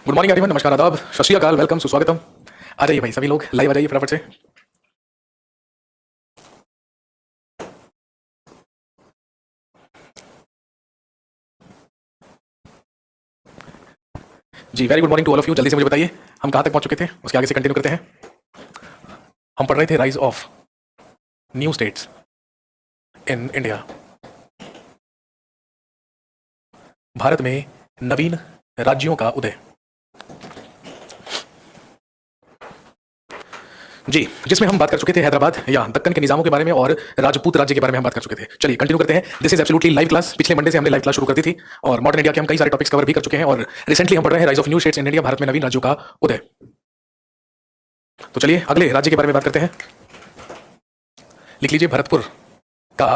Good morning everyone, नमस्कार, आदाब, सत श्री अकाल, वेलकम, सुस्वागतम। आ जाइए भाई, सभी लोग लाइव आ जाइए फटाफट से। जी, very good morning to all of you. जल्दी से मुझे बताइए हम कहां तक पहुंच चुके थे, उसके आगे से कंटिन्यू करते हैं। हम पढ़ रहे थे rise of new states in India. Bharat में नवीन राज्यों का उदय। जी, जिसमें हम बात कर चुके थे हैदराबाद या दक्कन के निजामों के बारे में और राजपूत राज्य के बारे में हम बात कर चुके थे। चलिए कंटिन्यू करते हैं। This is absolutely live class. पिछले मंडे से हमने लाइव क्लास शुरू कर दी थी और मॉडर्न इंडिया के हम कई सारे टॉपिक्स कवर भी कर चुके हैं और रिसेंटली हम पढ़ रहे हैं rise of new states in India, Bharat में नवीन राज्यों का उदय। तो चलिए अगले राज्य के बारे में बात करते हैं। लिख लीजिए भरतपुर का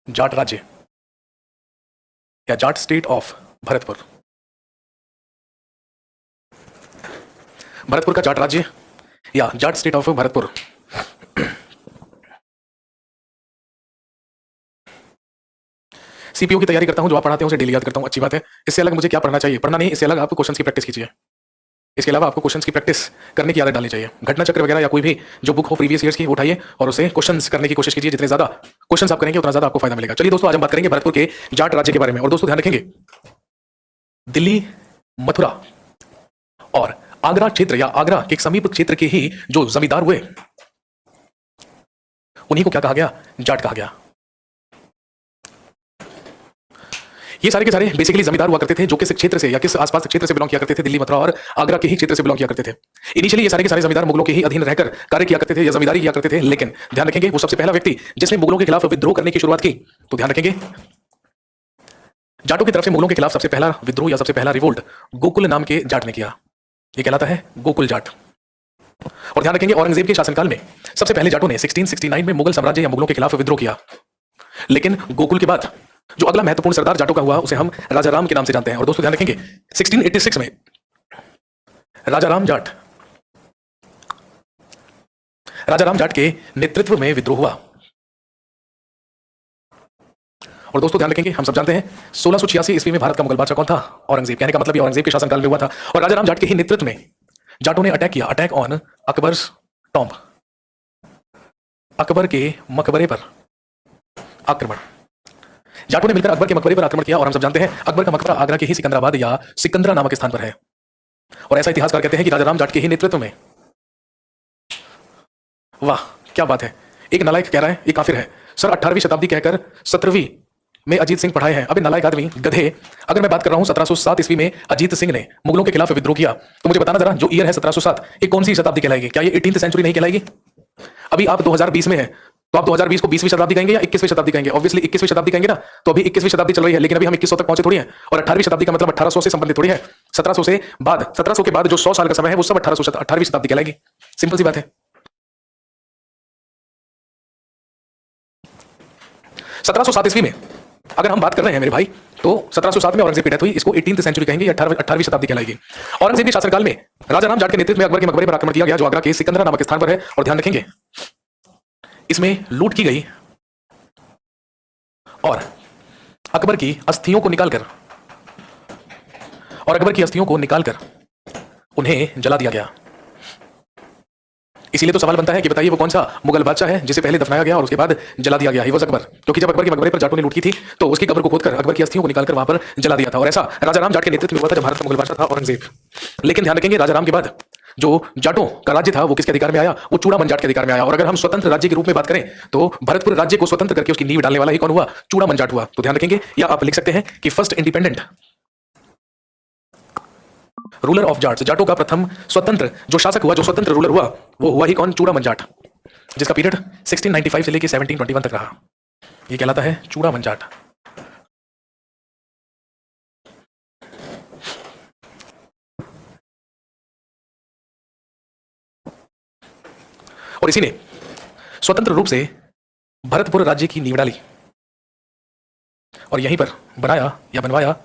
जाट राज्य या जाट स्टेट ऑफ भरतपुर। भरतपुर का जाट राज्य या Jat state of Bharatpur. CPU की तैयारी करता हूं, जो आप पढ़ाते हैं उसे डेली याद करता हूं, अच्छी बात है। इससे अलग मुझे क्या पढ़ना चाहिए? पढ़ना नहीं, इससे अलग आपको क्वेश्चंस की प्रैक्टिस कीजिए। इसके अलावा आपको क्वेश्चंस की प्रैक्टिस करने की आदत डालनी चाहिए। घटना चक्र वगैरह या कोई भी जो बुक हो प्रीवियस ईयर्स की उठाइए और उसे क्वेश्चंस करने की कोशिश कीजिए। जितने ज्यादा क्वेश्चंस आप करेंगे उतना ज्यादा आपको फायदा मिलेगा। चलिए दोस्तों, आज हम बात करेंगे भरतपुर के जाट राज्य के बारे में। और दोस्तों ध्यान रखेंगे, दिल्ली, मथुरा और आगरा क्षेत्र या आगरा के समीप क्षेत्र के ही जो जमींदार हुए उन्हीं को क्या कहा गया? जाट कहा गया। ये सारे के सारे बेसिकली जमींदार हुआ करते थे जो किस क्षेत्र से या किस आसपास क्षेत्र से बिलोंग किया करते थे? दिल्ली, मथुरा और आगरा के ही क्षेत्र से बिलोंग किया करते थे। इनिशियली ये सारे के सारे जमींदार मुगलों के ही अधीन रहकर कार्य किया करते थे या जमींदारी किया करते थे। लेकिन ध्यान रखेंगे, वो सबसे पहला व्यक्ति जिसने मुगलों के खिलाफ विद्रोह करने की शुरुआत की, तो ध्यान रखेंगे जाटों की तरफ से मुगलों के खिलाफ सबसे पहला विद्रोह या सबसे पहला रिवोल्ट गोकुल नाम के जाट ने किया। ये कहलाता है गोकुल जाट। और ध्यान रखेंगे, औरंगजेब के शासनकाल में सबसे पहले जाटों ने 1669 में मुगल साम्राज्य या मुगलों के खिलाफ विद्रोह किया। लेकिन गोकुल के बाद जो अगला महत्वपूर्ण सरदार जाटों का हुआ उसे हम राजा राम के नाम से जानते हैं। और दोस्तों ध्यान रखेंगे, 1686 में राजा राम जाट के नेतृत्व में विद्रोह हुआ। और दोस्तों ध्यान रखेंगे, हम सब जानते हैं 1686 ईस्वी में भारत का मुगल बादशाह कौन था? औरंगजेब। कहने का मतलब ये औरंगजेब के शासनकाल में हुआ था। और राजा राम जाट के ही नेतृत्व में जाटों ने अटैक किया, attack on Akbar's tomb, Akbar के मकबरे पर आक्रमण। जाटों ने मिलकर अकबर के मकबरे पर आक्रमण किया। और हम सब जानते हैं अकबर का मकबरा आगरा के ही सिकंदराबाद या सिकंदरा नामक स्थान पर है। और ऐसा इतिहासकार कहते हैं कि राजा राम जाट के ही नेतृत्व में। वाह क्या बात है। एक नालायक कह रहा है ये काफिर है। सर 18वीं शताब्दी कहकर 17वीं में अजीत सिंह पढ़ाए हैं। अबे नालायक आदमी, गधे, अगर मैं बात कर रहा हूं 1707 ईस्वी में अजीत सिंह ने मुगलों के खिलाफ विद्रोह किया, तो मुझे बताना जरा जो ईयर है 1707, ये कौन सी शताब्दी कहलाएगी? क्या ये 18th सेंचुरी नहीं कहलाएगी? अभी आप 2020 में है, तो आप 2020 को 20वीं शताब्दी कहेंगे या 21वीं शताब्दी कहेंगे? ऑब्वियसली 21वीं शताब्दी कहेंगे ना। तो अभी 21वीं शताब्दी चल रही है, लेकिन अभी हम 2100 तक पहुंचे थोड़ी है। और 18वीं शताब्दी का मतलब 1800 से संबंधित थोड़ी है। 1700 से बाद, 1700 के बाद जो 100 साल का समय है वो सब 18वीं शताब्दी कहलाएगी। सिंपल सी बात है। 1707 ईस्वी में अगर हम बात कर रहे हैं मेरे भाई, तो 1707 में औरंगजेब की डेथ हुई, इसको 18th सेंचुरी कहेंगे या 18वीं शताब्दी कहलाएगी। औरंगजेब के शासनकाल में राजा राम जाट के नेतृत्व में अकबर के मकबरे पर आक्रमण किया गया, जो आगरा के सिकंदरा नामक स्थान पर है। और ध्यान रखेंगे, इसमें लूट की गई और अकबर की अस्थियों को निकालकर उन्हें जला दिया गया। इसीलिए तो सवाल बनता है कि बताइए वो कौन सा मुगल बादशाह है जिसे पहले दफनाया गया और उसके बाद जला दिया गया? He was Akbar. क्योंकि जब अकबर के मकबरे पर जाटों ने लूट की थी तो उसकी कब्र को खोदकर अकबर की अस्थियों को निकालकर वहां पर जला दिया था। और ऐसा राजा राम जाट के नेतृत्व में हुआ था जब भारत का मुगल बादशाह था औरंगजेब। लेकिन ध्यान रखेंगे, राजा राम के बाद जो जाटों का राज्य था वो किसके अधिकार में आया? वो चूड़ामन जाट के अधिकार में आया। और अगर हम स्वतंत्र राज्य के रूप में बात करें तो भरतपुर राज्य को स्वतंत्र करके उसकी नींव डालने वाला ही कौन हुआ? चूड़ामन जाट हुआ। तो ध्यान रखेंगे, या आप लिख सकते हैं कि first independent ruler of Jats, जाटों का प्रथम स्वतंत्र जो शासक हुआ, जो स्वतंत्र रूलर हुआ, वो हुआ ही कौन? चूड़ामन जाट, जिसका पीरियड 1695 से लेकर 1721 तक रहा। ये कहलाता है चूड़ामन जाट। और इसी ने स्वतंत्र रूप से भरतपुर राज्य की नींव डाली और यहीं पर बनाया या बनवाया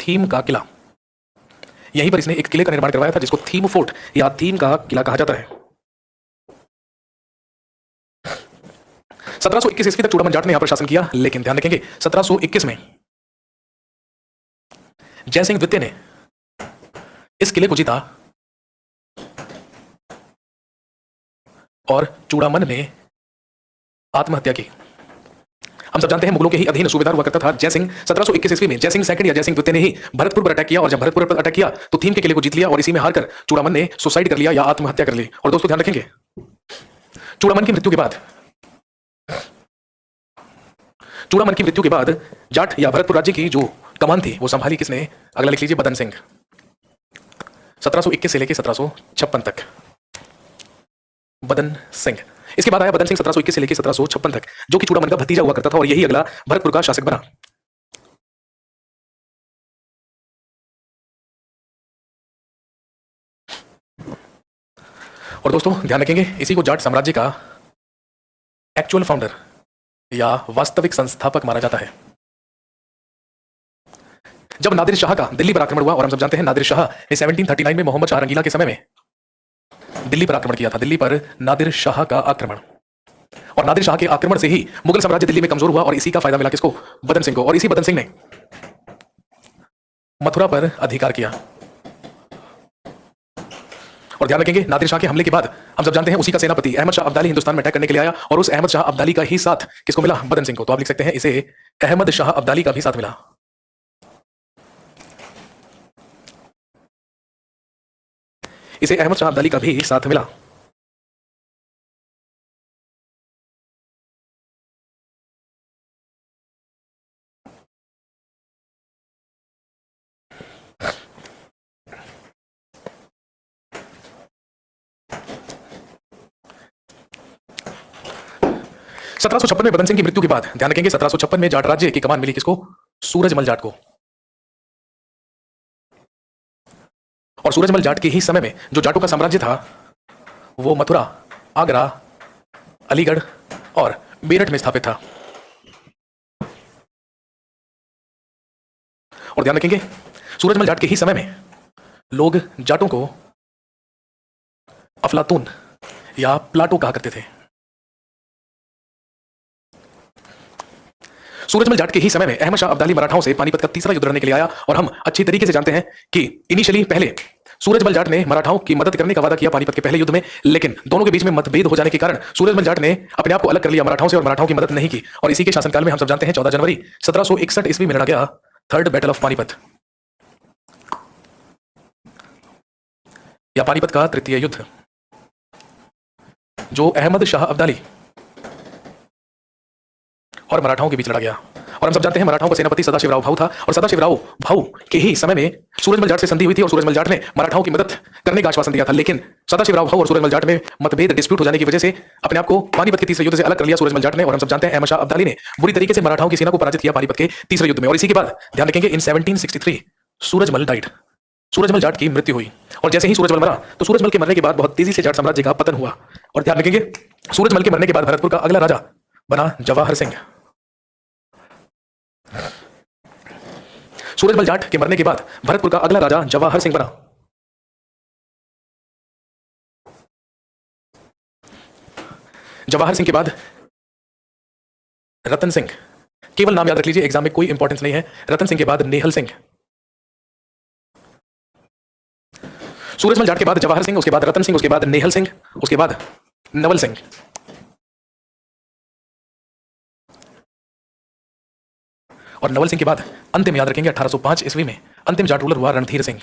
थीम का किला। यहीं पर इसने एक किले का निर्माण करवाया था जिसको थीम फोर्ट या थीम का किला कहा जाता है। 1721 ईस्वी तक चूड़ामन जाट ने यहां पर शासन किया। लेकिन ध्यान रखेंगे, 1721 में जयसिंह द्वितीय ने इस किले को जीता और चूड़ामन ने आत्महत्या की। हम सब जानते हैं मुगलों के ही अधीन सूबेदार हुआ करता था जयसिंह। 1721 ईस्वी में जयसिंह सेकंड या जयसिंह द्वितीय ने ही भरतपुर पर अटैक किया और जब भरतपुर पर अटैक किया तो थीम के किले को जीत लिया और इसी में हारकर चूड़ामन ने सुसाइड कर लिया या आत्महत्या कर ली। और दोस्तों ध्यान रखेंगे, चूड़ामन की मृत्यु के बाद जाट या भरतपुर राज्य की जो कमान थी वो संभाली किसने? अगला लिख लीजिए, बदन सिंह। 1721 से लेकर 1756 तक बदन सिंह। इसके बाद आया बदन सिंह 1721 से लेकर 1756 तक, जो कि चूड़ामन का भतीजा हुआ करता था और यही अगला भरतपुर का शासक बना। और दोस्तों ध्यान रखेंगे, इसी को जाट साम्राज्य का एक्चुअल फाउंडर या वास्तविक संस्थापक माना जाता है। जब नादिर शाह का दिल्ली पर आक्रमण हुआ, और हम सब जानते हैं नादिर शाह ने 1739 में मोहम्मद शाह रंगीला के समय में दिल्ली पर आक्रमण किया था। दिल्ली पर नादिर शाह का आक्रमण, और नादिर शाह के आक्रमण से ही मुगल साम्राज्य दिल्ली में कमजोर हुआ और इसी का फायदा मिला किसको? बदन सिंह को। और इसी बदन सिंह ने मथुरा पर अधिकार किया। और ध्यान रखेंगे, नादिर शाह के हमले के बाद हम सब जानते हैं उसी का सेनापति अहमद शाह अब्दाली हिंदुस्तान में अटैक करने के लिए आया, और उस अहमद शाह अब्दाली का ही साथ किसको मिला? बदन सिंह को। तो आप लिख सकते हैं इसे अहमद शाह अब्दाली का भी साथ मिला। इसे अहमद शाह अब्दाली का भी साथ मिला। सत्रह सौ छप्पन में बदन सिंह की मृत्यु के बाद ध्यान रखेंगे 1756 में जाट राज्य की कमान मिली किसको? सूरजमल जाट को। और सूरजमल जाट के ही समय में जो जाटों का साम्राज्य था वो मथुरा, आगरा, अलीगढ़ और मेरठ में स्थापित था। और ध्यान रखेंगे, सूरजमल जाट के ही समय में लोग जाटों को अफलातून या प्लाटो कहा करते थे। सूरजमल जाट के ही समय में अहमद शाह अब्दाली मराठाओं से पानीपत का तीसरा युद्ध लड़ने के लिए आया, और हम अच्छी तरीके से जानते हैं कि इनिशियली पहले सूरजमल जाट ने मराठाओं की मदद करने का वादा किया पानीपत के पहले युद्ध में, लेकिन दोनों के बीच में मतभेद हो जाने के कारण सूरजमल जाट ने अपने आप को अलग कर लिया मराठाओं से और मराठाओं की मदद नहीं की। और इसी के शासनकाल में हम सब जानते हैं 14 जनवरी 1761 ईस्वी में लड़ा गया थर्ड बैटल ऑफ पानीपत या पानीपत का तृतीय युद्ध, जो अहमद शाह अब्दाली और मराठाओं के बीच लड़ा गया। और हम सब जानते हैं मराठाओं का सेनापति सदाशिवराव भाऊ था, और सदाशिवराव भाऊ के ही समय में सूरजमल जाट से संधि हुई थी और सूरजमल जाट ने मराठाओं की मदद करने का आश्वासन दिया था, लेकिन सदाशिवराव भाऊ और सूरजमल जाट में मतभेद डिस्प्यूट हो जाने की वजह से अपने आप को पानीपत के तीसरे युद्ध से अलग कर लिया सूरजमल जाट ने। और हम सब जानते हैं अहमद शाह अब्दाली ने बुरी तरीके से मराठाओं की सेना को पराजित किया पानीपत के तीसरे युद्ध में। और इसी के बाद ध्यान रखेंगे इन 1763 सूरजमल डाइड, सूरजमल जाट की मृत्यु हुई। और जैसे ही सूरजमल मरा तो सूरजमल के मरने के बाद बहुत तेजी से जाट साम्राज्य का पतन हुआ। और ध्यान रखेंगे, सूरजमल के मरने के बाद भरतपुर का अगला राजा बना जवाहर सिंह। सूरजमल जाट के मरने के बाद भरतपुर का अगला राजा जवाहर सिंह बना। जवाहर सिंह के बाद रतन सिंह, केवल नाम याद रख लीजिए, एग्जाम में कोई इंपॉर्टेंस नहीं है। रतन सिंह के बाद नेहल सिंह। सूरजमल जाट के बाद जवाहर सिंह, उसके बाद रतन सिंह, उसके बाद नेहल सिंह, उसके बाद नवल सिंह। और नवल सिंह के बाद अंतिम याद रखेंगे 1805 ईस्वी में अंतिम जाट रूलर हुआ रणधीर सिंह।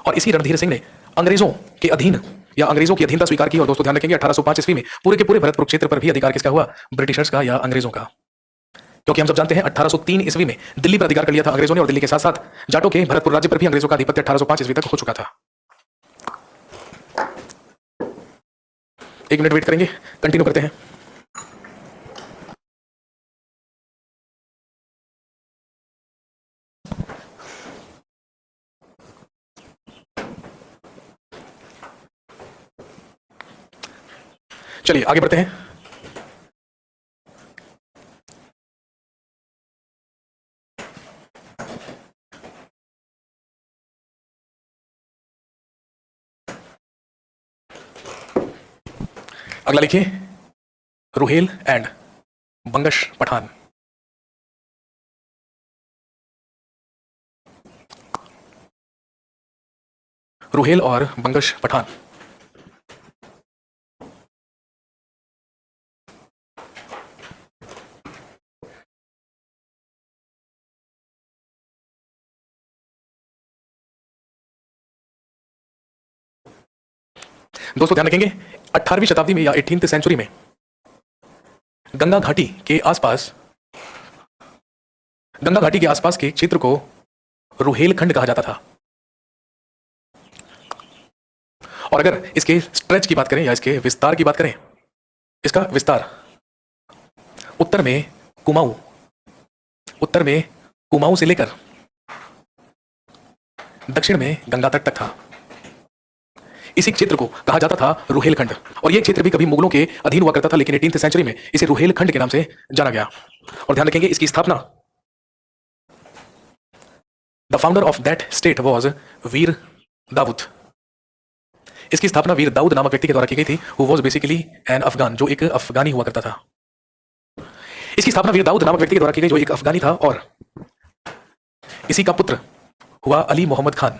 और इसी रणधीर सिंह ने अंग्रेजों के अधीन या अंग्रेजों की अधीनता स्वीकार की। और दोस्तों ध्यान रखेंगे 1805 ईस्वी में पूरे के पूरे भरतपुर क्षेत्र पर भी अधिकार किसका हुआ? ब्रिटिशर्स का या अंग्रेजों का। क्योंकि हम सब जानते हैं 1803 ईस्वी में दिल्ली पर अधिकार कर लिया था अंग्रेजों ने, और दिल्ली के साथ साथ जाटों के भरतपुर राज्य पर भी अंग्रेजों का आधिपत्य 1805 ईस्वी तक हो चुका था। एक मिनट वेट करेंगे, कंटिन्यू करते हैं। चलिए आगे बढ़ते हैं। अगला लिखिए, रुहेल एंड बंगश पठान। रुहेल और बंगश पठान। दोस्तों ध्यान रखेंगे 18वीं शताब्दी में या 18th सेंचुरी में गंगा घाटी के आसपास के क्षेत्र को रुहेलखंड कहा जाता था। और अगर इसके स्ट्रेच की बात करें या इसके विस्तार की बात करें, इसका विस्तार उत्तर में कुमाऊं से लेकर दक्षिण में गंगा तट तक था। इसी क्षेत्र को कहा जाता था रुहेलखंड। और यह क्षेत्र भी कभी मुगलों के अधीन हुआ करता था, लेकिन 18th सेंचुरी में इसे रुहेलखंड के नाम से जाना गया। और ध्यान रखेंगे इसकी स्थापना the founder of that state was Veer Daud. इसकी स्थापना वीर दाऊद नामक व्यक्ति के द्वारा की गई थी, who was basically an Afghan, जो एक अफगानी हुआ करता था। इसकी स्थापना वीर दाऊद नामक व्यक्ति के द्वारा की गई जो एक अफगानी था, और इसी का पुत्र हुआ अली मोहम्मद खान।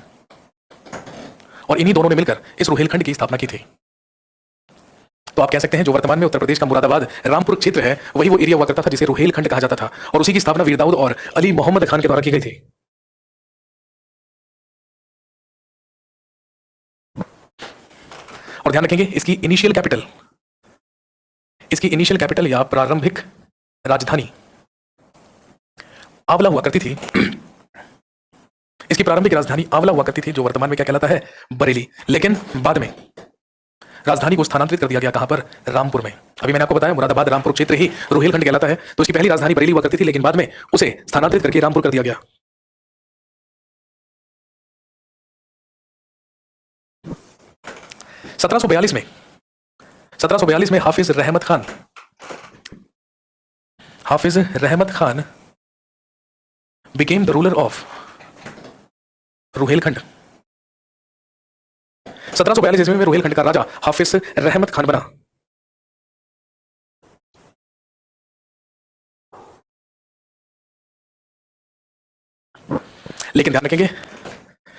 और इन्हीं दोनों ने मिलकर इस रुहेलखंड की स्थापना की थी। तो आप कह सकते हैं जो वर्तमान में उत्तर प्रदेश का मुरादाबाद रामपुर क्षेत्र है, वही वो एरिया हुआ करता था जिसे रुहेलखंड कहा जाता था, और उसी की स्थापना वीर दाऊद और अली मोहम्मद खान के द्वारा की गई थी। और ध्यान रखेंगे इसकी इनिशियल कैपिटल या प्रारंभिक राजधानी आंवला हुआ करती थी। इसकी प्रारंभिक राजधानी आंवला हुआ करती थी, जो वर्तमान में क्या कहलाता है, बरेली। लेकिन बाद में राजधानी को स्थानांतरित कर दिया गया, कहां पर, रामपुर में। अभी मैंने आपको बताया मुरादाबाद रामपुर क्षेत्र ही रुहेलखंड कहलाता है। तो इसकी पहली राजधानी बरेली हुआ करती थी, लेकिन बाद में उसे स्थानांतरित करके रामपुर कर दिया गया। सत्रह सौ बयालीस में हाफिज रहमत Khan became the ruler of Rohilkhand. 1742 ईस्वी में रुहेलखंड का राजा हाफिज रहमत खान बना। लेकिन ध्यान रखेंगे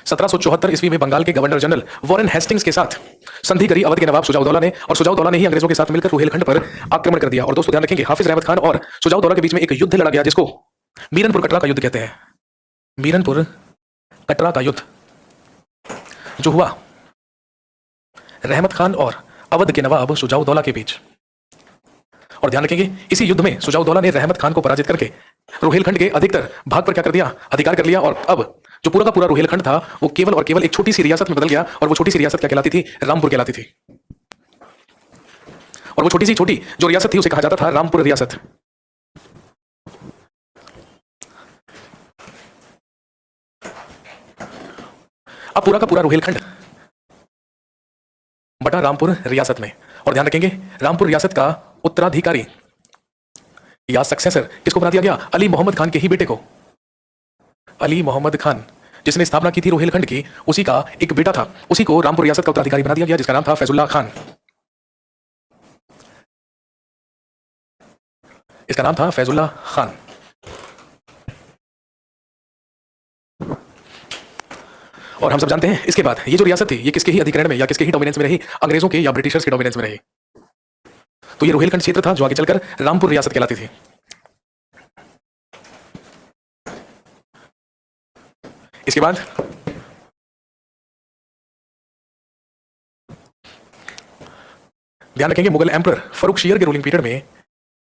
1774 ईस्वी में बंगाल के गवर्नर जनरल वॉरेन हेस्टिंग्स के साथ संधि करी अवध के नवाब सुजाउद्दौला ने, और सुजाउद्दौला ने ही अंग्रेजों के साथ मिलकर रुहेलखंड पर आक्रमण कर दिया। और दोस्तों ध्यान रखेंगे हाफिज रहमत खान और सुजाउद्दौला के बीच में एक युद्ध लड़ा गया, जिसको मीरनपुर कटरा का युद्ध कहते हैं। मीरनपुर कटरा का युद्ध जो हुआ रहमत खान और अवध के नवाब सुजाउद्दौला के बीच। और ध्यान रखेंगे इसी युद्ध में सुजाउद्दौला ने रहमत खान को पराजित करके रुहेलखंड के अधिकतर भाग पर क्या कर दिया, अधिकार कर लिया। और अब जो पूरा का पूरा रुहेलखंड था वो केवल और केवल एक छोटी सी रियासत में बदल गया, और वो छोटी सी रियासत क्या कहलाती थी, रामपुर कहलाती थी। और वो छोटी जो रियासत थी उसे कहा जाता था रामपुर रियासत। अब पूरा का पूरा रुहेलखंड बटा रामपुर रियासत में। और ध्यान रखेंगे रामपुर रियासत का उत्तराधिकारी या सक्सेसर किसको बना दिया गया, अली मोहम्मद खान के ही बेटे को। अली मोहम्मद खान जिसने स्थापना की थी रुहेलखंड की, उसी का एक बेटा था, उसी को रामपुर रियासत का उत्तराधिकारी बना दिया गया, जिसका नाम था फैजुल्ला खान। इसका नाम था फैजुल्ला खान। और हम सब जानते हैं इसके बाद ये जो रियासत थी ये किसके ही अधिग्रहण में या किसके ही डोमिनेंस में रही, अंग्रेजों के या ब्रिटिशर्स के डोमिनेंस में रही। तो ये रुहेलखंड क्षेत्र था जो आगे चलकर रामपुर रियासत कहलाती थी। इसके बाद ध्यान रखेंगे मुगल एम्परर फरुखशियर के रूलिंग पीरियड में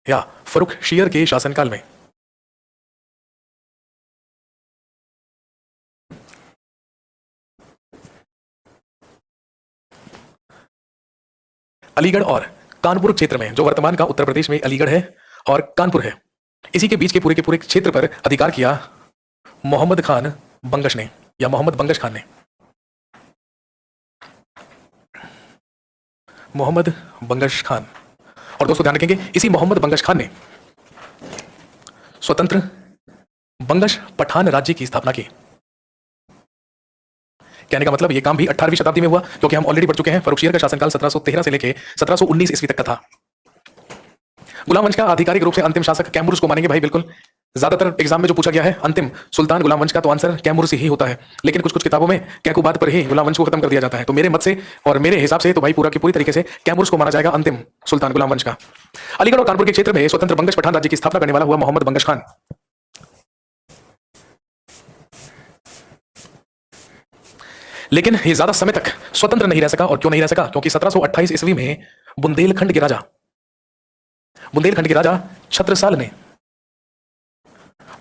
या फरुखशियर के शासनकाल में अलीगढ़ और कानपुर क्षेत्र में, जो वर्तमान का उत्तर प्रदेश में अलीगढ़ है और कानपुर है, इसी के बीच के पूरे क्षेत्र पर अधिकार किया मोहम्मद खान बंगश ने या मोहम्मद बंगश खान ने। मोहम्मद बंगश खान। और दोस्तों ध्यान रखेंगे इसी मोहम्मद बंगश खान ने स्वतंत्र बंगश पठान राज्य की स्थापना की। कहने का मतलब ये काम भी 18वीं शताब्दी में हुआ, क्योंकि हम ऑलरेडी पढ़ चुके हैं फरुखशियर का शासनकाल 1713 से लेके 1719 ईस्वी तक का था। गुलाम वंश का आधिकारिक रूप से अंतिम शासक कैमरूस को मानेंगे भाई, बिल्कुल ज्यादातर एग्जाम में जो पूछा गया है अंतिम सुल्तान गुलाम वंश का, तो आंसर कैमूर से ही होता है। लेकिन कुछ कुछ किताबों में कैकुबाद पर ही गुलाम वंश को खत्म कर दिया जाता है। तो मेरे मत से और मेरे हिसाब से तो भाई पूरा की पूरी तरीके से कैमूर को माना जाएगा अंतिम सुल्तान गुलाम वंश का। अलीगढ़ और कानपुर के क्षेत्र में स्वतंत्र बंगश पठान राज्य की स्थापना करने वाला हुआ मोहम्मद बंगश खान। लेकिन ये ज्यादा समय तक स्वतंत्र नहीं रह सका। और क्यों नहीं रह सका? क्योंकि 1728 ईस्वी में बुंदेलखंड के राजा छत्रसाल ने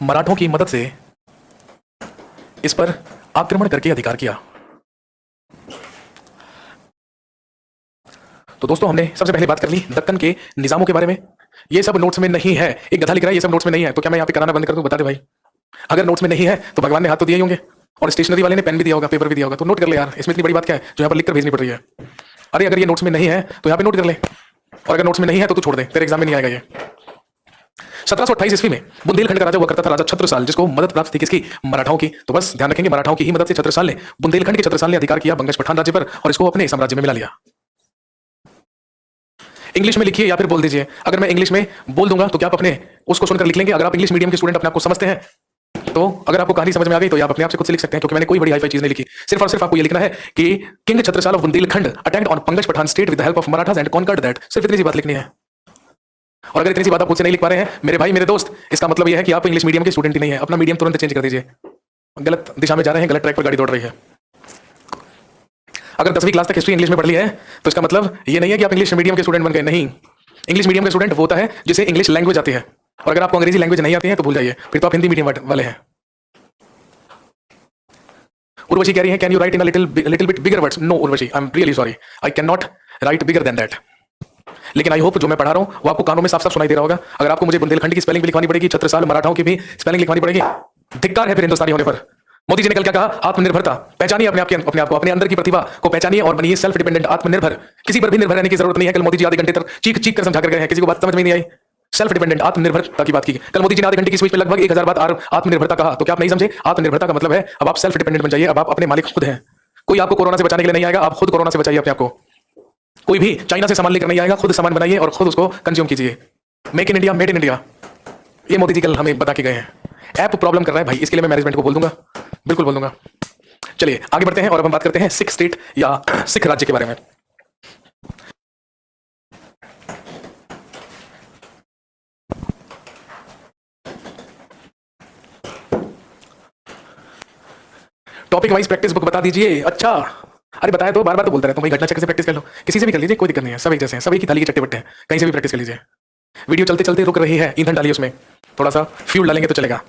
मराठों की मदद से इस पर आक्रमण करके अधिकार किया। तो दोस्तों हमने सबसे पहले बात कर ली दक्कन के निजामों के बारे में। ये सब नोट्स में नहीं है। एक गधा लिख रहा है ये सब नोट्स में नहीं है, तो क्या मैं यहाँ पे कराना बंद कर दूं? बता दे भाई। अगर नोट्स में नहीं है तो भगवान ने हाथ तो दिए ही होंगे और स्टेशनरी वाले ने पेन भी दिया होगा, पेपर भी दिया होगा। तो नोट कर ले यार, इसमें इतनी बड़ी बात क्या है जो यहाँ पर लिखकर भेजनी पड़ रही है? अरे अगर ये नोट्स में नहीं है तो यहाँ पे नोट कर ले, और अगर नोट्स में नहीं है तो तू छोड़ दे, तेरे एग्जाम में नहीं आएगा ये। 1728 ईस्वी में बुंदेलखंड का राजा हुआ करता था राजा छत्रसाल, जिसको मदद प्राप्त थी किसकी? मराठाओं की। तो बस ध्यान रखेंगे मराठाओं की ही मदद से छत्रसाल ने बुंदेलखंड के छत्रसाल ने अधिकार किया बंगश पठान राज्य पर और इसको अपने साम्राज्य में मिला लिया। इंग्लिश में लिखिए या फिर बोल दीजिए। अगर मैं इंग्लिश में बोल दूंगा तो क्या आप अपने उसको सुनकर लिख लेंगे? अगर आप इंग्लिश मीडियम के स्टूडेंट अपने आप को समझते हैं तो अगर आपको कहानी समझ में आ गई तो आप अपने आप से खुद से लिख सकते हैं, क्योंकि मैंने कोई बड़ी हाई-फाई चीज नहीं लिखी। सिर्फ और सिर्फ आपको ये लिखना है कि king Chhatrasal of Bundelkhand attacked on Bangash Pathan state with the help of Marathas and conquered that. सिर्फ इतनी सी बात लिखनी है। और अगर इतनी सी बात आप खुद से नहीं लिख पा रहे हैं मेरे भाई मेरे दोस्त, इसका मतलब यह है कि आप इंग्लिश मीडियम के स्टूडेंट ही नहीं है। अपना मीडियम तुरंत चेंज कर दीजिए। गलत दिशा में जा रहे हैं, गलत ट्रैक पर गाड़ी दौड़ रही है। अगर 10वीं क्लास तक हिस्ट्री इंग्लिश में पढ़ ली है तो इसका मतलब ये नहीं है कि आप इंग्लिश मीडियम के स्टूडेंट बन गए। नहीं, इंग्लिश मीडियम का स्टूडेंट वो होता है जिसे इंग्लिश लैंग्वेज आती है। और अगर आपको अंग्रेजी लैंग्वेज नहीं आती है तो भूल जाइए, फिर तो आप हिंदी मीडियम वाले हैं। उर्वशी कह रही है can you write in a little bit bigger words? No Urvashi, I am really sorry, I can not write bigger than that. लेकिन आई होप जो मैं पढ़ा रहा हूं वो आपको कानों में साफ साफ सुनाई दे रहा होगा। अगर आपको मुझे बुंदेलखंड की स्पेलिंग भी लिखवानी पड़ेगी, छत्रसाल मराठाओं की भी स्पेलिंग लिखवानी पड़ेगी, धिक्कार है फिर हिंदुस्तानी होने पर। मोदी जी ने कल क्या कहा? आत्मनिर्भरता। पहचानिए अपने आप को, अपने अंदर की प्रतिभा को पहचानिए और बनिए सेल्फ डिपेंडेंट, आत्मनिर्भर। किसी पर भी निर्भर रहने की जरूरत नहीं है। कल मोदी जी आधे घंटे तक चीख चीख कर समझा कर गए हैं, किसी को बात समझ में नहीं आई। सेल्फ डिपेंडेंट, आत्मनिर्भरता की बात की। कल मोदी जी ने आधे घंटे की स्पीच में लगभग 1000 बार आत्मनिर्भरता कहा। तो क्या आप नहीं समझे? आत्मनिर्भरता का मतलब है अब आप सेल्फ डिपेंडेंट बन जाइए, अब आप अपने मालिक खुद हैं। कोई आपको कोरोना से बचाने के लिए नहीं आएगा, आप खुद कोरोना से बचाइए अपने आप को। कोई भी चाइना से सामान लेकर नहीं आएगा, खुद सामान बनाइए और खुद उसको कंज्यूम कीजिए। Make in India, made in India, ये मोदी जी कल हमें बता के गए हैं। ऐप प्रॉब्लम कर रहा है भाई, इसके लिए मैं मैनेजमेंट को बोल दूंगा, बिल्कुल बोल दूंगा। चलिए आगे बढ़ते हैं और अब हम बात करते हैं सिख स्टेट या सिख राज्य के बारे में। टॉपिक वाइज प्रैक्टिस बुक बता दीजिए। अच्छा, अरे बताया तो, बार बार तो बोलते रहे तो। वही घटना चक्र से प्रैक्टिस कर लो, किसी से भी कर लीजिए, कोई दिक्कत नहीं है। सब एक जैसे हैं, सब एक ही थाली के चट्टे बट्टे हैं, कहीं से भी प्रैक्टिस कर लीजिए। वीडियो चलते चलते रुक रही है, ईंधन डालिए उसमें, थोड़ा सा फ्यूल डालेंगे तो चलेगा।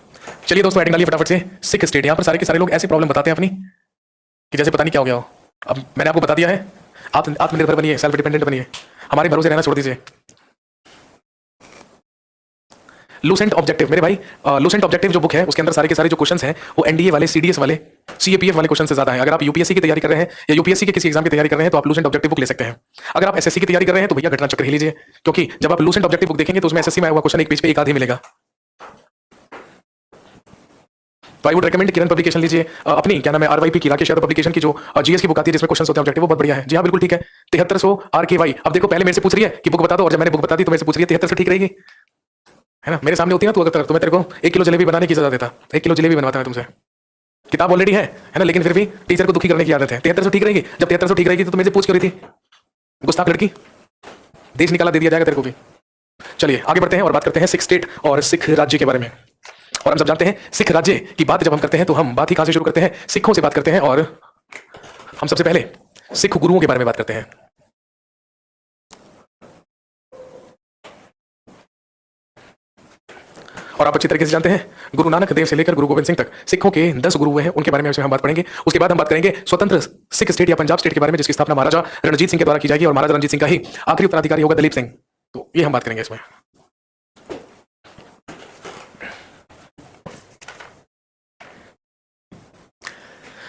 चलिए दोस्तों हेडिंग डालिए फटाफट से। सिख स्टेट, यहाँ पर सारे के सारे लोग ऐसे प्रॉब्लम बताते हैं अपनी कि जैसे पता नहीं क्या हो गया हो। अब मैंने आपको बता दिया है, आत्मनिर्भर बनिए, सेल्फ डिपेंडेंट बनिए, हमारे भरोसे रहना छोड़ दीजिए। लूसेंट ऑब्जेक्टिव मेरे भाई, लूसेंट ऑब्जेक्टिव जो बुक है उसके अंदर सारे के सारे जो क्वेश्चंस हैं वो एनडीए वाले, सीडीएस वाले, सीएपीएफ वाले क्वेश्चन से ज्यादा है। अगर आप यूपीएससी की तैयारी कर रहे हैं या यूपीएससी के किसी एग्जाम की तैयारी कर रहे हैं तो आप लूसेंट ऑब्जेक्टिव बुक ले सकते हैं। अगर आप एसएससी की तैयारी कर रहे हैं तो भैया घटना चक्र ही लीजिए, क्योंकि जब आप लूसेंट ऑब्जेक्टिव बुक देखेंगे तो उसमें एसएससी में आया हुआ क्वेश्चन एक पेज पे एक आधी मिलेगा। तो I would recommend Kiran publication लीजिए, अपनी क्या नाम है आरवाईपी की, राकेश यादव पब्लिकेशन की जो जीएस की बुक आती है जिसमें क्वेश्चन होते हैं ऑब्जेक्टिव, वो बहुत बढ़िया है। जी हाँ बिल्कुल ठीक है। 7300 RKY। अब देखो पहले मेरे से पूछ रही है कि बुक बता दो, और जब मैंने बुक बता दी तो मेरे से पूछ रही है 7300 ठीक रहेगी, है ना? मेरे सामने होती है तो मैं तेरे को 1 किलो जलेबी बनाने की सजा देता, 1 किलो जलेबी बनवाता मैं तुमसे। किताब ऑलरेडी है ना, लेकिन फिर भी टीचर को दुखी करने की आदत है। 7300 ठीक रहेगी? जब 7300 ठीक रहेगी तो मेरे से पूछ क्यों रही थी? गुस्ताख लड़की, देश निकाला दे दिया जाएगा तेरे को भी। चलिए आगे बढ़ते हैं और बात करते हैं सिख स्टेट और सिख राज्य के बारे में। और हम सब जानते हैं सिख राज्य की बात जब हम करते हैं तो हम बात ही कहां से शुरू करते हैं? सिखों से बात करते हैं। और हम सबसे पहले सिख गुरुओं के बारे में बात करते हैं। और आप अच्छी तरीके से जानते हैं गुरु नानक देव से लेकर गुरु गोविंद सिंह तक सिखों के 10 गुरु हुए हैं, उनके बारे में हम बात पढ़ेंगे। उसके बाद हम बात करेंगे स्वतंत्र सिख स्टेट या पंजाब स्टेट के बारे में, जिसकी स्थापना महाराजा रणजीत सिंह के द्वारा की जाएगी और महाराजा रणजीत सिंह का ही आखिरी उत्तराधिकारी होगा दलीप सिंह। तो ये हम बात करेंगे इसमें।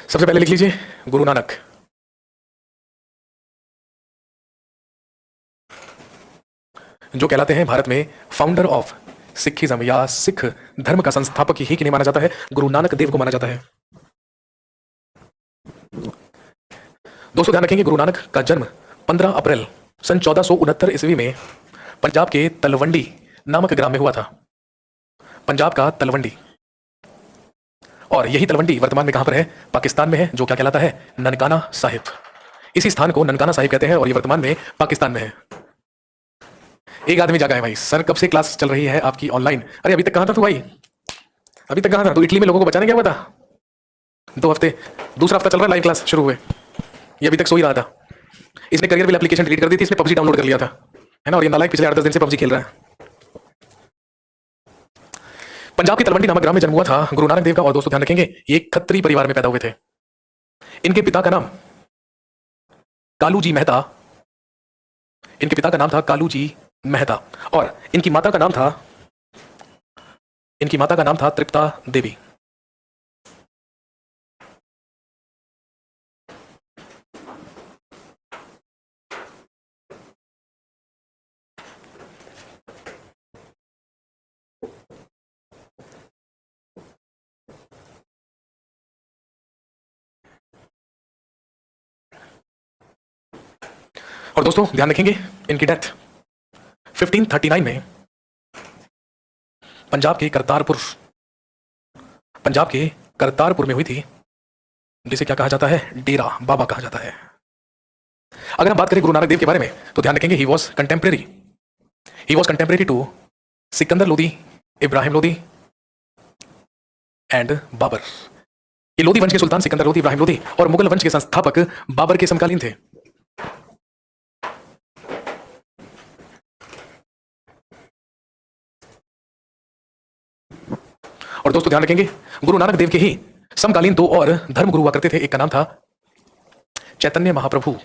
सबसे पहले लिख लीजिए गुरु नानक। जो कहलाते हैं भारत में फाउंडर ऑफ सिखिज्म या सिख धर्म का संस्थापक ही किन्हें माना जाता है? गुरु नानक देव को माना जाता है। दोस्तों ध्यान रखेंगे गुरु नानक का जन्म 15 अप्रैल सन 1469 ईस्वी में पंजाब के तलवंडी नामक ग्राम में हुआ था। पंजाब का तलवंडी। और यही तलवंडी वर्तमान में कहां पर है? पाकिस्तान में है, जो क्या कहलाता है? ननकाना साहिब। इसी स्थान को ननकाना साहिब कहते हैं और ये वर्तमान में पाकिस्तान में है। एक आदमी जागा है भाई, सर कब से क्लास चल रही है आपकी ऑनलाइन? अरे अभी तक कहां था तू भाई? अभी तक कहां था तू? इटली में लोगों को बचाने क्या हुआ था? 2 हफ्ते, दूसरा हफ्ता चल रहा है, लाइव क्लास शुरू हुए, ये अभी तक सो ही रहा था। इसने करियर बिल एप्लीकेशन डिलीट कर दी थी, इसने पबजी डाउनलोड कर लिया था, है ना? और ये नालायक पिछले 8-10 दिन से पबजी खेल रहा है। पंजाब के तलवंडी नामक ग्राम में जन्म हुआ था गुरु नानक देव का। और दोस्तों ध्यान रखेंगे, ये एक खत्री परिवार में पैदा हुए थे। इनके पिता का नाम कालू जी मेहता, इनके पिता का नाम था कालू जी मेहता, और इनकी माता का नाम था तृप्ता देवी। और दोस्तों ध्यान रखेंगे, इनकी डेथ 1539 में पंजाब के करतारपुर में हुई थी, जिसे क्या कहा जाता है? डेरा बाबा कहा जाता है। अगर हम बात करें गुरु नानक देव के बारे में तो ध्यान रखेंगे, he was contemporary to Sikandar Lodi, Ibrahim Lodi and Babur. ये लोदी वंश के सुल्तान सिकंदर लोदी, इब्राहिम लोदी और मुगल वंश के संस्थापक बाबर के समकालीन थे। और दोस्तों ध्यान रखेंगे, गुरु नानक देव के ही समकालीन 2 और धर्म गुरु हुआ करते थे। एक का नाम था चैतन्य महाप्रभु,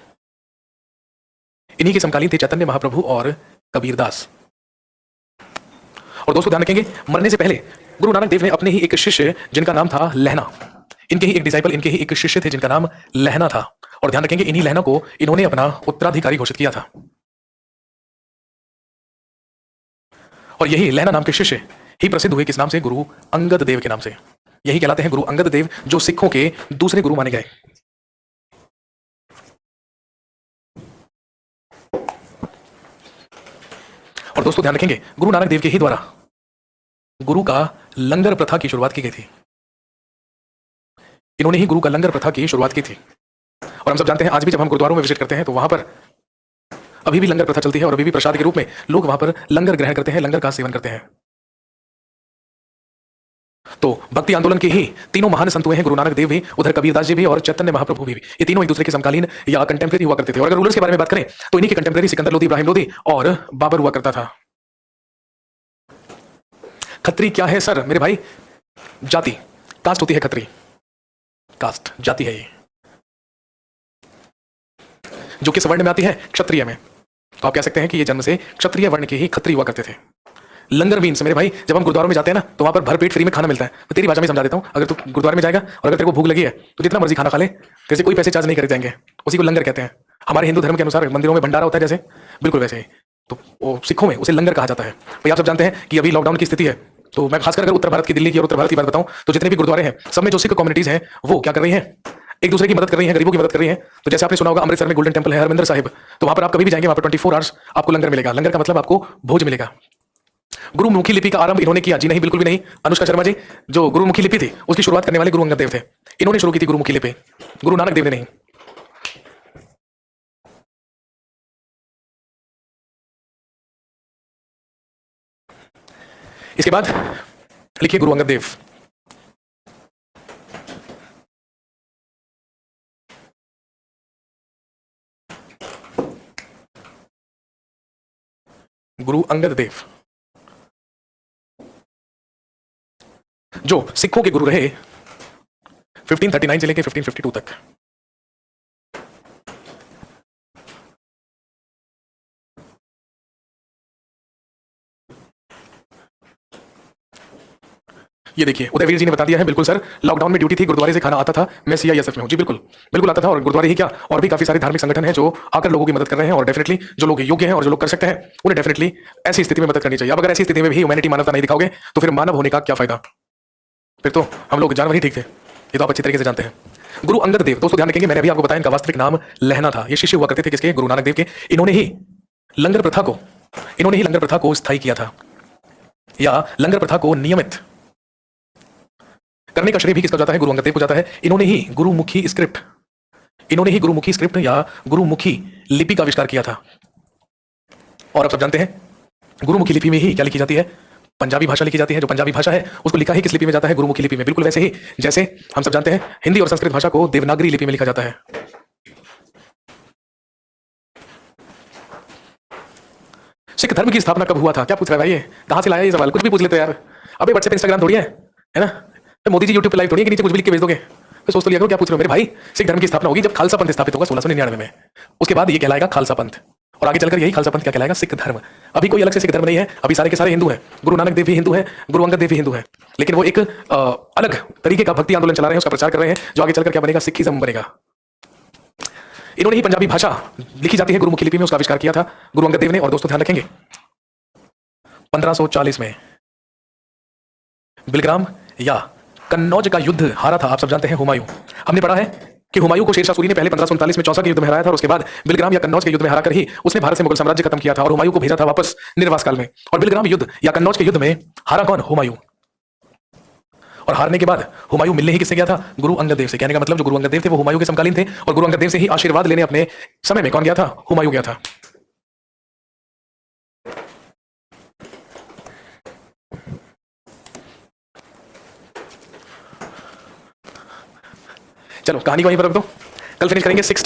इन्हीं के समकालीन थे चैतन्य महाप्रभु और कबीरदास। और दोस्तों ध्यान रखेंगे, मरने से पहले गुरु नानक देव ने अपने ही एक शिष्य जिनका नाम था लहना, इनके ही एक डिसाइपल, इनके ही एक शिष्य थे जिनका नाम लहना था। और ध्यान रखेंगे, इन्हीं लहना को इन्होंने अपना उत्तराधिकारी घोषित किया था। और यही लहना नाम के शिष्य ही प्रसिद्ध हुए किस नाम से? गुरु अंगद देव के नाम से। यही कहलाते हैं गुरु अंगद देव, जो सिखों के दूसरे गुरु माने गए। और दोस्तों ध्यान रखेंगे, गुरु नानक देव के ही द्वारा गुरु का लंगर प्रथा की शुरुआत की गई थी। इन्होंने ही गुरु का लंगर प्रथा की शुरुआत की थी। और हम सब जानते हैं, आज भी जब हम गुरुद्वारों में विजिट करते हैं तो वहां पर अभी भी लंगर प्रथा चलती है और अभी भी प्रसाद के रूप में लोग वहां पर लंगर ग्रहण करते हैं, लंगर का सेवन करते हैं। तो भक्ति आंदोलन के ही तीनों महान संत हुए हैं, गुरु नानक देव भी, उधर कबीरदास जी भी और चैतन्य महाप्रभु भी। ये तीनों एक दूसरे के समकालीन या कंटेम्परेरी हुआ करते थे। और अगर रूलर्स के बारे में बात करें तो इन्हीं के कंटेम्परेरी सिकंदर लोदी, इब्राहिम लोदी और बाबर हुआ करता था। खत्री क्या है सर? मेरे भाई, जाति, कास्ट होती है खत्री, कास्ट जाति है ये, जो किस वर्ण में आती है? क्षत्रिय में। तो आप कह सकते हैं कि ये जन्म से क्षत्रिय वर्ण के ही खत्री हुआ करते थे। लंगर मीन्स मेरे भाई, जब हम गुरुद्वारों में जाते हैं ना तो वहां पर भरपेट फ्री में खाना मिलता है। मैं तेरी भाषा में समझा देता हूं, अगर तू गुरुद्वारे में जाएगा और अगर तेरे को भूख लगी है तो जितना मर्जी खाना खा ले, जैसे कोई पैसे चार्ज नहीं करे जाएंगे, उसी को लंगर कहते हैं। हमारे हिंदू धर्म के अनुसार मंदिरों में भंडारा होता है जैसे, बिल्कुल वैसे ही तो सिखों में उसे लंगर कहा जाता है। भाई आप सब जानते हैं कि अभी लॉकडाउन की स्थिति है, तो मैं खासकर अगर उत्तर भारत की, दिल्ली की और उत्तर भारत की बात बताऊं तो जितने भी गुरुद्वारे हैं सब में जो सिख कम्युनिटीज हैं वो क्या कर रही हैं? एक दूसरे की मदद कर रही है, गरीबों की मदद कर रही है। तो जैसे आपने सुना होगा अमृतसर में गोल्डन टेंपल है, हरमिंदर साहिब, तो वहां पर आप कभी भी जाएंगे, वहां पर 24 आवर्स आपको लंगर मिलेगा। लंगर का मतलब आपको भोज मिलेगा। गुरुमुखी लिपि का आरंभ इन्होंने किया? जी नहीं, बिल्कुल भी नहीं। अनुष्का शर्मा जी, जो गुरुमुखी लिपि थी उसकी शुरुआत करने वाले गुरु अंगद देव थे, इन्होंने शुरू की थी गुरुमुखी लिपि, गुरु नानक देव ने नहीं। इसके बाद लिखिए गुरु अंगद देव। गुरु अंगद देव जो सिखों के गुरु रहे 1539 से लेकर 1552 तक। ये देखिए उदयवीर जी ने बता दिया है, बिल्कुल सर, लॉकडाउन में ड्यूटी थी, गुरुद्वारे से खाना आता था, मैं सीआईएसएफ में हूं। जी बिल्कुल बिल्कुल आता था। और गुरुद्वारे ही क्या, और भी काफी सारे धार्मिक संगठन हैं जो आकर लोगों की मदद कर रहे हैं। और डेफिनेटली जो लोग योग्य हैं और जो लोग कर सकते हैं उन्हें डेफिनेटली ऐसी स्थिति में मदद करनी चाहिए। अब अगर ऐसी स्थिति में भी ह्यूमैनिटी, मानवता नहीं दिखाओगे तो फिर मानव होने का क्या फायदा? फिर तो हम लोग जानवर ही ठीक थे। ये तो आप अच्छी तरीके से जानते हैं। गुरु अंगद देव, दोस्तों ध्यान रखेंगे, मैंने अभी आपको बताया इनका वास्तविक नाम लहना था। ये शिष्य हुआ करते थे किसके? गुरु नानक देव के। इन्होंने ही लंगर प्रथा को स्थायी किया था। या लंगर प्रथा को नियमित करने का श्रेय भी किसका जाता है? गुरु अंगद देव को जाता है। इन्होंने ही गुरुमुखी स्क्रिप्ट या गुरुमुखी लिपि का आविष्कार किया था। और आप सब जानते हैं गुरुमुखी लिपि में ही क्या लिखी जाती है? पंजाबी भाषा लिखी जाती है। जो पंजाबी भाषा है उसको लिखा ही किस लिपि में जाता है? गुरुमुखी लिपि में। बिल्कुल वैसे ही जैसे हम सब जानते हैं हिंदी और संस्कृत भाषा को देवनागरी लिपि में लिखा जाता है। सिख धर्म की स्थापना कब हुआ था? क्या पूछ रहा है भाई ये? कहां से लाया ये सवाल? कुछ भी पूछ लेते हो यार। अबे व्हाट्सएप इंस्टाग्राम थोड़ी है ना? तो मोदी जी यूट्यूब पे लाइव थोड़ी है कि नीचे कुछ भी लिख के भेज दोगे। तो सोच तो लिया करो क्या पूछ रहे हो मेरे भाई। सिख धर्म की स्थापना होगी जब खालसा पंथ स्थापित होगा 1699 में। उसके बाद ये कहलाएगा खालसा पंथ और आगे चलकर यही खालसा पंथ क्या कहलाएगा? सिख धर्म। अभी कोई अलग से सिख धर्म नहीं है, अभी सारे के सारे हिंदू हैं। गुरु नानक देव भी हिंदू हैं, गुरु अंगद देव भी हिंदू हैं, लेकिन वो एक अलग तरीके का भक्ति आंदोलन चला रहे हैं, उसका प्रचार कर रहे हैं, जो आगे चलकर क्या बनेगा? सिखिज्म बनेगा। इन्होंने ही पंजाबी भाषा लिखी जाती है गुरुमुखी लिपि में, उसका आविष्कार किया था गुरु अंगद देव ने। और दोस्तों ध्यान रखेंगे 1540 में बिलग्राम या कन्नौज का युद्ध हारा था। आप सब जानते हैं हुमायूं। हमने पढ़ा है कि हुमायूं को शेरशाह सूरी ने पहले 1539 में चौसा के युद्ध में हराया था और उसके बाद बिलग्राम या कन्नौज के युद्ध में हराकर ही उसने भारत से मुगल साम्राज्य खत्म किया था और हुमायूं को भेजा था वापस निर्वास काल में। और बिलग्राम युद्ध या कन्नौज के युद्ध में हारा कौन? हुमायूं। और हारने के बाद हुमायूं मिलने ही किससे गया था? गुरु अंगद देव से। कहने का मतलब जो गुरु अंगद देव थे वो हुमायूं के समकालीन थे और गुरु अंगद देव से ही आशीर्वाद लेने अपने समय में कौन गया था? हुमायूं गया था। चलो कहानी को वहीं पर रख दो, कल फिनिश करेंगे 6